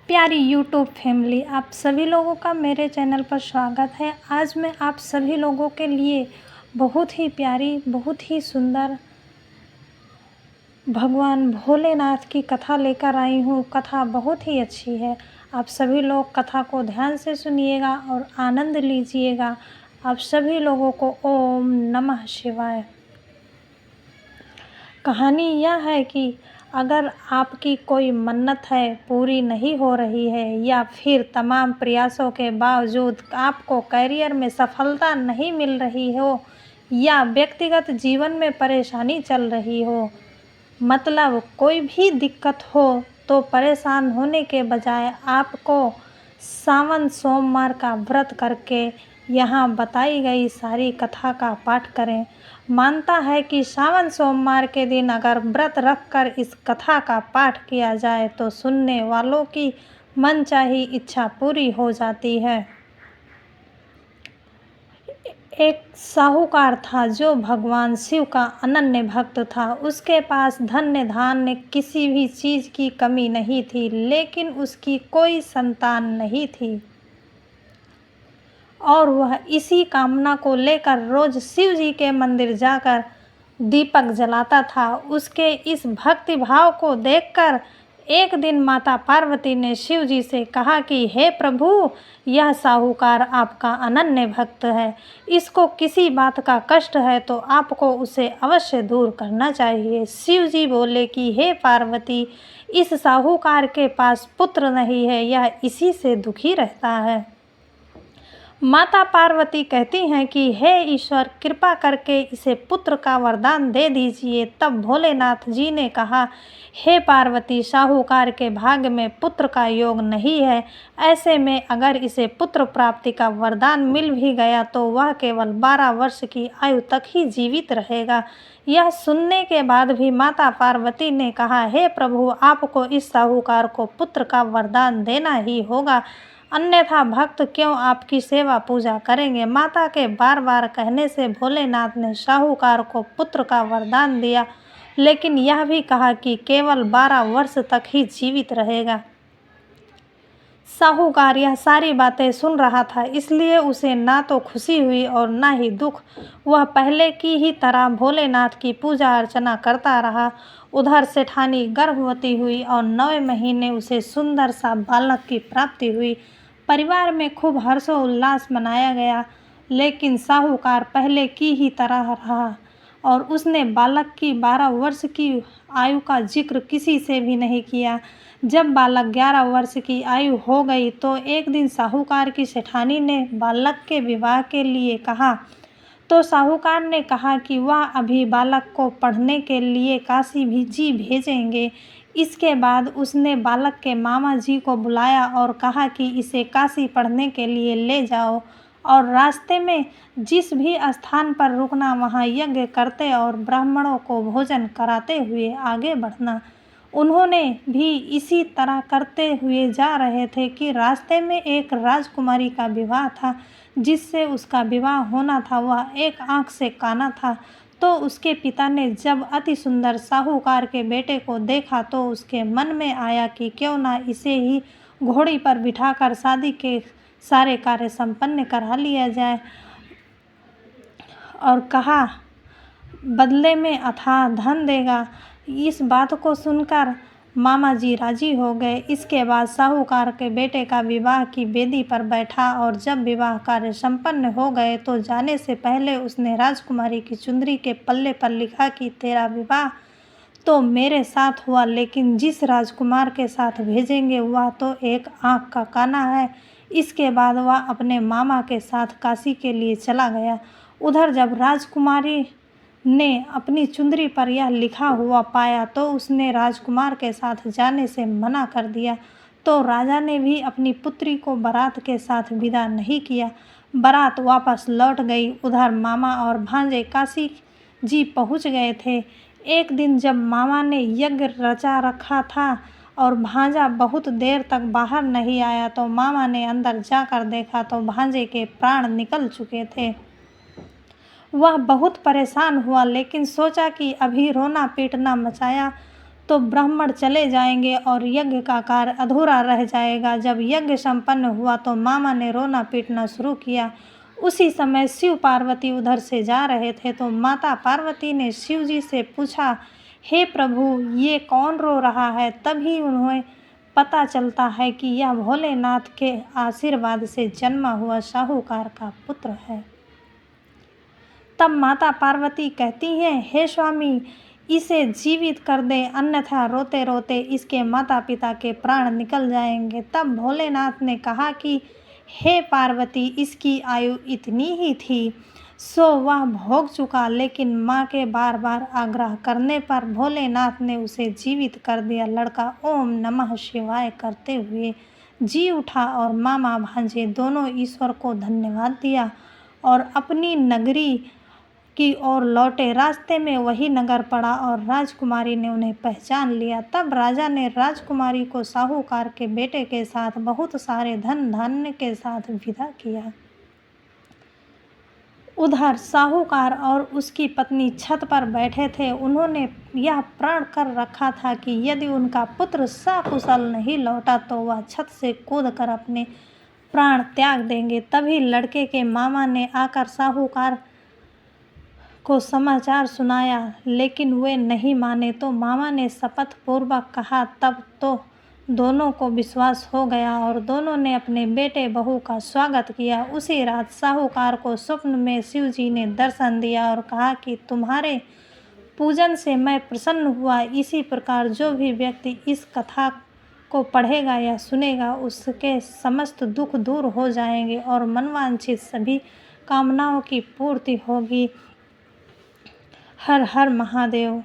प्यारी YouTube family, आप सभी लोगों का मेरे चैनल पर स्वागत है। आज मैं आप सभी लोगों के लिए बहुत ही प्यारी, बहुत ही सुंदर भगवान भोलेनाथ की कथा लेकर आई हूँ। कथा बहुत ही अच्छी है। आप सभी लोग कथा को ध्यान से सुनिएगा और आनंद लीजिएगा। आप सभी लोगों को ओम नमः शिवाय। कहानी यह है कि अगर आपकी कोई मन्नत है पूरी नहीं हो रही है या फिर तमाम प्रयासों के बावजूद आपको करियर में सफलता नहीं मिल रही हो या व्यक्तिगत जीवन में परेशानी चल रही हो, मतलब कोई भी दिक्कत हो, तो परेशान होने के बजाय आपको सावन सोमवार का व्रत करके यहाँ बताई गई सारी कथा का पाठ करें। मानता है कि सावन सोमवार के दिन अगर व्रत रखकर इस कथा का पाठ किया जाए तो सुनने वालों की मनचाही इच्छा पूरी हो जाती है। एक साहूकार था जो भगवान शिव का अनन्य भक्त था। उसके पास धन्य धान्य किसी भी चीज़ की कमी नहीं थी, लेकिन उसकी कोई संतान नहीं थी और वह इसी कामना को लेकर रोज शिव जी के मंदिर जाकर दीपक जलाता था। उसके इस भक्ति भाव को देखकर एक दिन माता पार्वती ने शिव जी से कहा कि हे प्रभु, यह साहूकार आपका अनन्य भक्त है। इसको किसी बात का कष्ट है तो आपको उसे अवश्य दूर करना चाहिए। शिव जी बोले कि हे पार्वती, इस साहूकार के पास पुत्र नहीं है, यह इसी से दुखी रहता है। माता पार्वती कहती हैं कि हे ईश्वर, कृपा करके इसे पुत्र का वरदान दे दीजिए। तब भोलेनाथ जी ने कहा, हे पार्वती, साहूकार के भाग्य में पुत्र का योग नहीं है। ऐसे में अगर इसे पुत्र प्राप्ति का वरदान मिल भी गया तो वह केवल 12 वर्ष की आयु तक ही जीवित रहेगा। यह सुनने के बाद भी माता पार्वती ने कहा, हे प्रभु, आपको इस साहूकार को पुत्र का वरदान देना ही होगा, अन्यथा भक्त क्यों आपकी सेवा पूजा करेंगे। माता के बार बार कहने से भोलेनाथ ने साहूकार को पुत्र का वरदान दिया, लेकिन यह भी कहा कि केवल 12 वर्ष तक ही जीवित रहेगा। साहूकार यह सारी बातें सुन रहा था, इसलिए उसे ना तो खुशी हुई और ना ही दुख। वह पहले की ही तरह भोलेनाथ की पूजा अर्चना करता रहा। उधर सेठानी गर्भवती हुई और 9वें महीने उसे सुंदर सा बालक की प्राप्ति हुई। परिवार में खूब हर्षोल्लास मनाया गया, लेकिन साहूकार पहले की ही तरह रहा और उसने बालक की 12 वर्ष की आयु का जिक्र किसी से भी नहीं किया। जब बालक 11 वर्ष की आयु हो गई तो एक दिन साहूकार की सेठानी ने बालक के विवाह के लिए कहा, तो साहूकार ने कहा कि वह अभी बालक को पढ़ने के लिए काशी भी जी भेजेंगे। इसके बाद उसने बालक के मामा जी को बुलाया और कहा कि इसे काशी पढ़ने के लिए ले जाओ और रास्ते में जिस भी स्थान पर रुकना वहाँ यज्ञ करते और ब्राह्मणों को भोजन कराते हुए आगे बढ़ना। उन्होंने भी इसी तरह करते हुए जा रहे थे कि रास्ते में एक राजकुमारी का विवाह था। जिससे उसका विवाह होना था वह एक आंख से काना था। तो उसके पिता ने जब अति सुंदर साहूकार के बेटे को देखा तो उसके मन में आया कि क्यों ना इसे ही घोड़ी पर बिठाकर शादी के सारे कार्य संपन्न करा लिया जाए, और कहा बदले में अथाह धन देगा। इस बात को सुनकर मामा जी राजी हो गए। इसके बाद साहूकार के बेटे का विवाह की वेदी पर बैठा और जब विवाह कार्य संपन्न हो गए तो जाने से पहले उसने राजकुमारी की चुंदरी के पल्ले पर लिखा कि तेरा विवाह तो मेरे साथ हुआ, लेकिन जिस राजकुमार के साथ भेजेंगे वह तो एक आँख का काना है। इसके बाद वह अपने मामा के साथ काशी के लिए चला गया। उधर जब राजकुमारी ने अपनी चुंदरी पर यह लिखा हुआ पाया तो उसने राजकुमार के साथ जाने से मना कर दिया। तो राजा ने भी अपनी पुत्री को बारात के साथ विदा नहीं किया। बारात वापस लौट गई। उधर मामा और भांजे काशी जी पहुंच गए थे। एक दिन जब मामा ने यज्ञ रचा रखा था और भांजा बहुत देर तक बाहर नहीं आया तो मामा ने अंदर जाकर देखा तो भांजे के प्राण निकल चुके थे। वह बहुत परेशान हुआ, लेकिन सोचा कि अभी रोना पीटना मचाया तो ब्राह्मण चले जाएंगे और यज्ञ का कार्य अधूरा रह जाएगा। जब यज्ञ संपन्न हुआ तो मामा ने रोना पीटना शुरू किया। उसी समय शिव पार्वती उधर से जा रहे थे तो माता पार्वती ने शिव जी से पूछा, हे प्रभु, ये कौन रो रहा है? तभी उन्हें पता चलता है कि यह भोलेनाथ के आशीर्वाद से जन्मा हुआ साहूकार का पुत्र है। तब माता पार्वती कहती हैं, हे स्वामी, इसे जीवित कर दे, अन्यथा रोते रोते इसके माता पिता के प्राण निकल जाएंगे। तब भोलेनाथ ने कहा कि हे पार्वती, इसकी आयु इतनी ही थी, सो वह भोग चुका। लेकिन माँ के बार बार आग्रह करने पर भोलेनाथ ने उसे जीवित कर दिया। लड़का ओम नमः शिवाय करते हुए जी उठा और मामा भांजे दोनों ईश्वर को धन्यवाद दिया और अपनी नगरी की ओर लौटे। रास्ते में वही नगर पड़ा और राजकुमारी ने उन्हें पहचान लिया। तब राजा ने राजकुमारी को साहूकार के बेटे के साथ बहुत सारे धन धान्य के साथ विदा किया। उधर साहूकार और उसकी पत्नी छत पर बैठे थे। उन्होंने यह प्रण कर रखा था कि यदि उनका पुत्र सकुशल नहीं लौटा तो वह छत से कूदकर अपने प्राण त्याग देंगे। तभी लड़के के मामा ने आकर साहूकार को समाचार सुनाया, लेकिन वे नहीं माने। तो मामा ने शपथ पूर्वक कहा। तब तो दोनों को विश्वास हो गया और दोनों ने अपने बेटे बहू का स्वागत किया। उसी रात साहूकार को स्वप्न में शिव जी ने दर्शन दिया और कहा कि तुम्हारे पूजन से मैं प्रसन्न हुआ। इसी प्रकार जो भी व्यक्ति इस कथा को पढ़ेगा या सुनेगा उसके समस्त दुख दूर हो जाएंगे और मनवांछित सभी कामनाओं की पूर्ति होगी। हर हर महादेव।